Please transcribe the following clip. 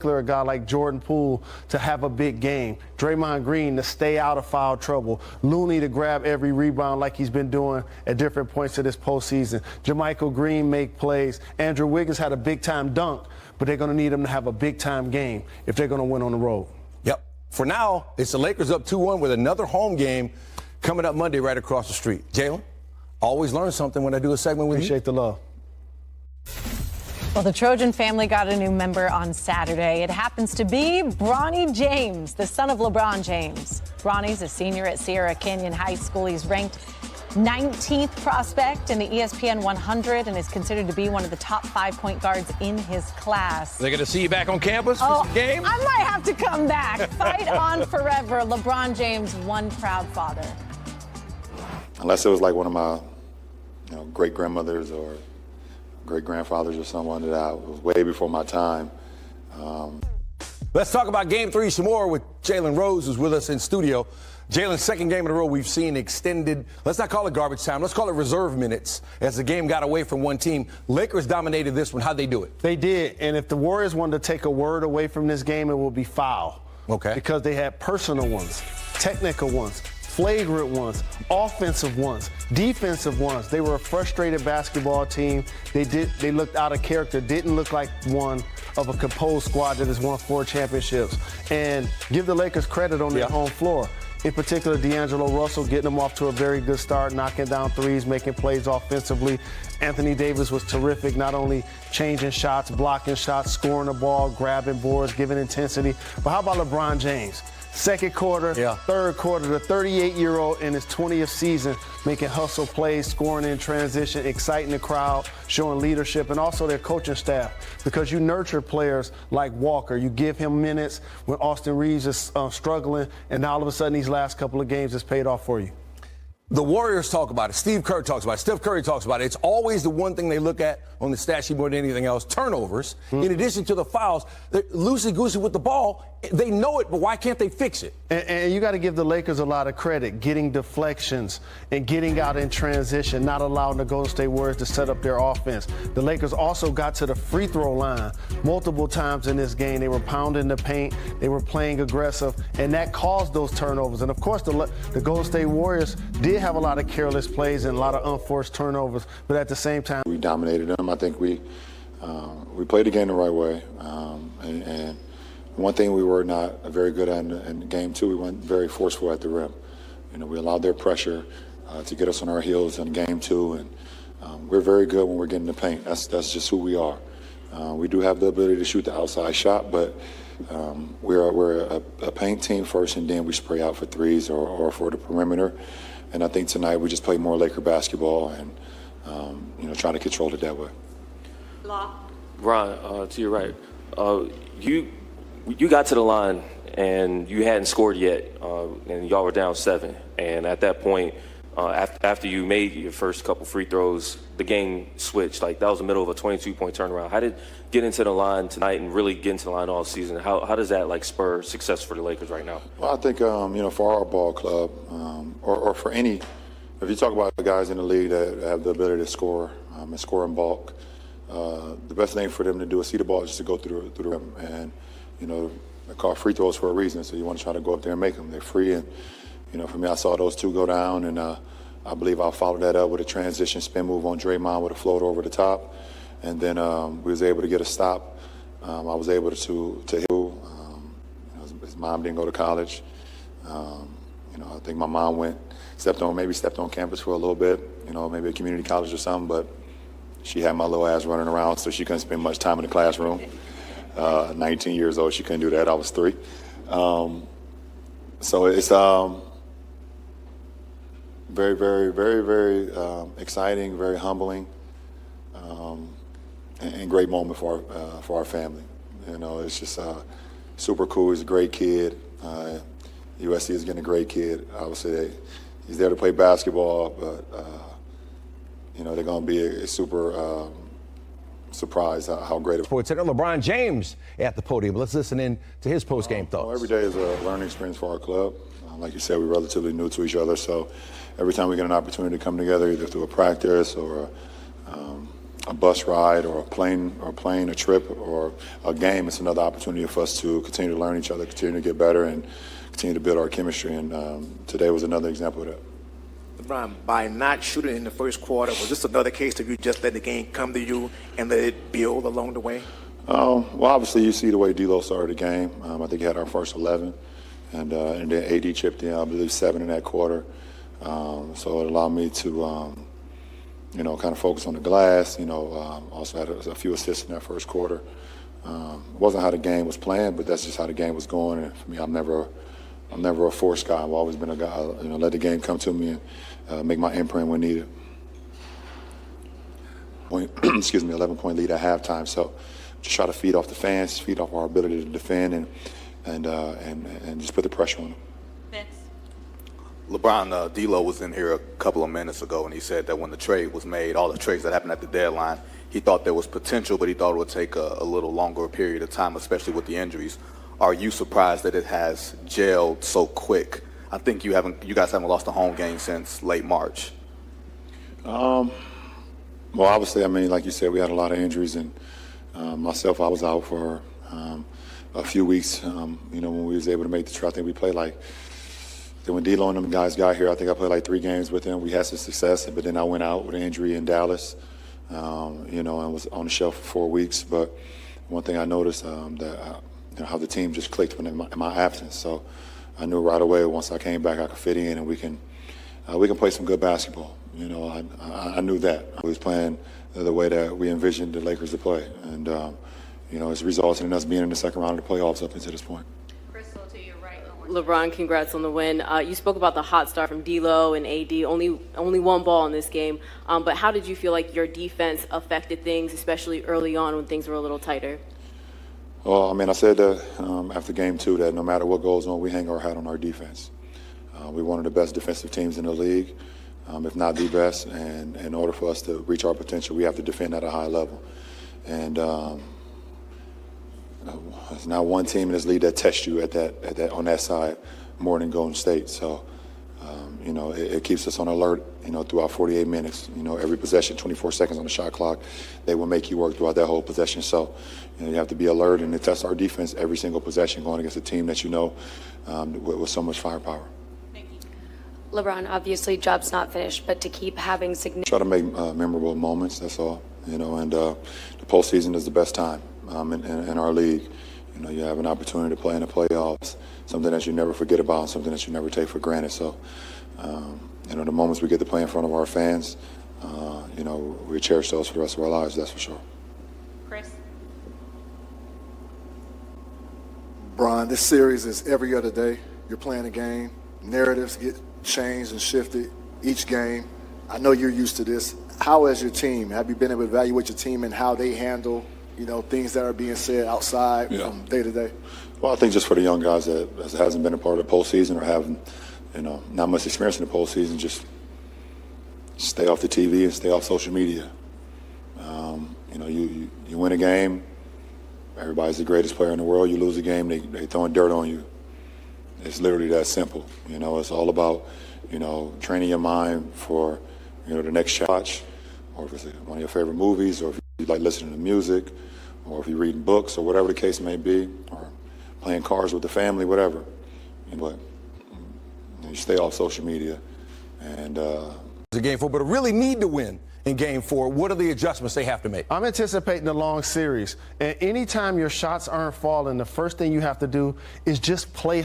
A guy like Jordan Poole to have a big game, Draymond Green to stay out of foul trouble, Looney to grab every rebound like he's been doing at different points of this postseason, JaMychal Green make plays, Andrew Wiggins had a big-time dunk, but they're going to need him to have a big-time game if they're going to win on the road. Yep. For now, it's the Lakers up 2-1 with another home game coming up Monday right across the street. Jalen, always learn something when I do a segment with you. Appreciate the love. Well, the Trojan family got a new member on Saturday. It happens to be Bronny James, the son of LeBron James. Bronny's a senior at Sierra Canyon High School. He's ranked 19th prospect in the ESPN 100 and is considered to be one of the top 5 point guards in his class. They're going to see you back on campus for some game? I might have to come back. Fight on forever. LeBron James, one proud father. Unless it was like one of my great-grandmothers or great-grandfathers or someone that I was way before my time. Let's talk about Game 3 some more with Jalen Rose, who's with us in studio. Jalen's second game in a row we've seen extended, let's not call it garbage time, let's call it reserve minutes as the game got away from one team. Lakers dominated this one. How'd they do it? They did, and if the Warriors wanted to take a word away from this game, it will be foul. Okay. Because they had personal ones, technical ones, flagrant ones, offensive ones, defensive ones. They were a frustrated basketball team. They looked out of character, didn't look like one of a composed squad that has won 4 championships. And give the Lakers credit on their home floor. In particular, D'Angelo Russell getting them off to a very good start, knocking down threes, making plays offensively. Anthony Davis was terrific, not only changing shots, blocking shots, scoring the ball, grabbing boards, giving intensity. But how about LeBron James? Second quarter, third quarter, the 38-year-old in his 20th season making hustle plays, scoring in transition, exciting the crowd, showing leadership, and also their coaching staff. Because you nurture players like Walker. You give him minutes when Austin Reeves is struggling, and now all of a sudden these last couple of games has paid off for you. The Warriors talk about it. Steve Kerr talks about it. Steph Curry talks about it. It's always the one thing they look at on the stat sheet more than anything else, turnovers. In addition to the fouls, they're loosey-goosey with the ball. They know it, but why can't they fix it? And you got to give the Lakers a lot of credit, getting deflections and getting out in transition, not allowing the Golden State Warriors to set up their offense. The Lakers also got to the free throw line multiple times in this game. They were pounding the paint. They were playing aggressive, and that caused those turnovers. And, of course, the Golden State Warriors did have a lot of careless plays and a lot of unforced turnovers, but at the same time, we dominated them. I think we played the game the right way. And one thing we were not very good at in game 2, we weren't very forceful at the rim. We allowed their pressure to get us on our heels in game 2, and we're very good when we're getting the paint. That's just who we are. We do have the ability to shoot the outside shot, but we're a paint team first, and then we spray out for threes or for the perimeter. And I think tonight we just play more Laker basketball and try to control it that way. Ron, to your right, you got to the line and you hadn't scored yet, and y'all were down 7. And at that point, after you made your first couple free throws, the game switched. Like, that was the middle of a 22-point turnaround. How did get into the line tonight and really get into the line all season? How does that spur success for the Lakers right now? Well, I think for our ball club or for any, if you talk about the guys in the league that have the ability to score and score in bulk, the best thing for them to do is see the ball just to go through the rim. And they call free throws for a reason, so you want to try to go up there and make them. They're free, and for me, I saw those 2 go down, and I believe I'll follow that up with a transition spin move on Draymond with a floater over the top, and then we was able to get a stop. I was able to hit. His mom didn't go to college. I think my mom stepped on campus for a little bit, maybe a community college or something, but she had my little ass running around, so she couldn't spend much time in the classroom. 19 years old, she couldn't do that. I was 3. So it's very, very, very, very exciting, very humbling, and great moment for our family. It's just super cool. He's a great kid. USC is getting a great kid. Obviously, he's there to play basketball, but they're going to be a super surprised how great. Sports Center, LeBron James at the podium. Let's listen in to his post-game thoughts. Every day is a learning experience for our club. Like you said, we're relatively new to each other, so every time we get an opportunity to come together, either through a practice or a bus ride or a trip or a game. It's another opportunity for us to continue to learn each other, continue to get better, and continue to build our chemistry. And today was another example of that. LeBron, by not shooting in the first quarter, was this another case of you just let the game come to you and let it build along the way? Well, obviously, you see the way D'Lo started the game. I think he had our first 11, and then AD chipped in, I believe, 7 in that quarter. So it allowed me to, kind of focus on the glass. Also had a few assists in that first quarter. It wasn't how the game was playing, but that's just how the game was going. And for me, I'm never a force guy. I've always been a guy, let the game come to me and make my imprint when needed. 11-point lead at halftime. So just try to feed off the fans, feed off our ability to defend, and just put the pressure on them. LeBron, D'Lo was in here a couple of minutes ago, and he said that when the trade was made, all the trades that happened at the deadline, he thought there was potential, but he thought it would take a little longer period of time, especially with the injuries. Are you surprised that it has gelled so quick? I think you guys haven't lost a home game since late March. Well, obviously, like you said, we had a lot of injuries, and myself, I was out for a few weeks. When we was able to make the trade, I think we played then when D'Lo and them guys got here, I think I played 3 games with them. We had some success, but then I went out with an injury in Dallas, and was on the shelf for 4 weeks. But one thing I noticed that how the team just clicked in my absence. So I knew right away once I came back I could fit in and we can play some good basketball. I knew that. I was playing the way that we envisioned the Lakers to play, and it's resulted in us being in the second round of the playoffs up until this point. LeBron, congrats on the win. You spoke about the hot start from D'Lo and AD, only one ball in this game. But how did you feel like your defense affected things, especially early on when things were a little tighter? Well, I said that after game 2 that no matter what goes on, we hang our hat on our defense. We're one of the best defensive teams in the league, if not the best. And in order for us to reach our potential, we have to defend at a high level. And there's not one team in this league that tests you on that side more than Golden State. So, it keeps us on alert, throughout 48 minutes. Every possession, 24 seconds on the shot clock, they will make you work throughout that whole possession. So, you have to be alert and test our defense every single possession going against a team that with so much firepower. LeBron, obviously, job's not finished, but to keep having significant. Try to make memorable moments. That's all. And the postseason is the best time in our league. You have an opportunity to play in the playoffs, something that you never forget about, and something that you never take for granted. So, the moments we get to play in front of our fans, we cherish those for the rest of our lives. That's for sure. Chris. Bron, this series is every other day. You're playing a game. Narratives get changed and shifted each game. I know you're used to this. How has your team? Have you been able to evaluate your team and how they handle, things that are being said outside from day to day? Well, I think just for the young guys that hasn't been a part of the postseason or haven't, not much experience in the postseason, just stay off the TV and stay off social media. You win a game, everybody's the greatest player in the world. You lose a game, they throwing dirt on you. It's literally that simple. It's all about, training your mind for, the next watch, or if it's one of your favorite movies, or if you like listening to music, or if you're reading books, or whatever the case may be, or playing cards with the family, whatever. But you stay off social media. And a game 4, but really need to win in game 4. What are the adjustments they have to make? I'm anticipating a long series. And anytime your shots aren't falling, the first thing you have to do is just play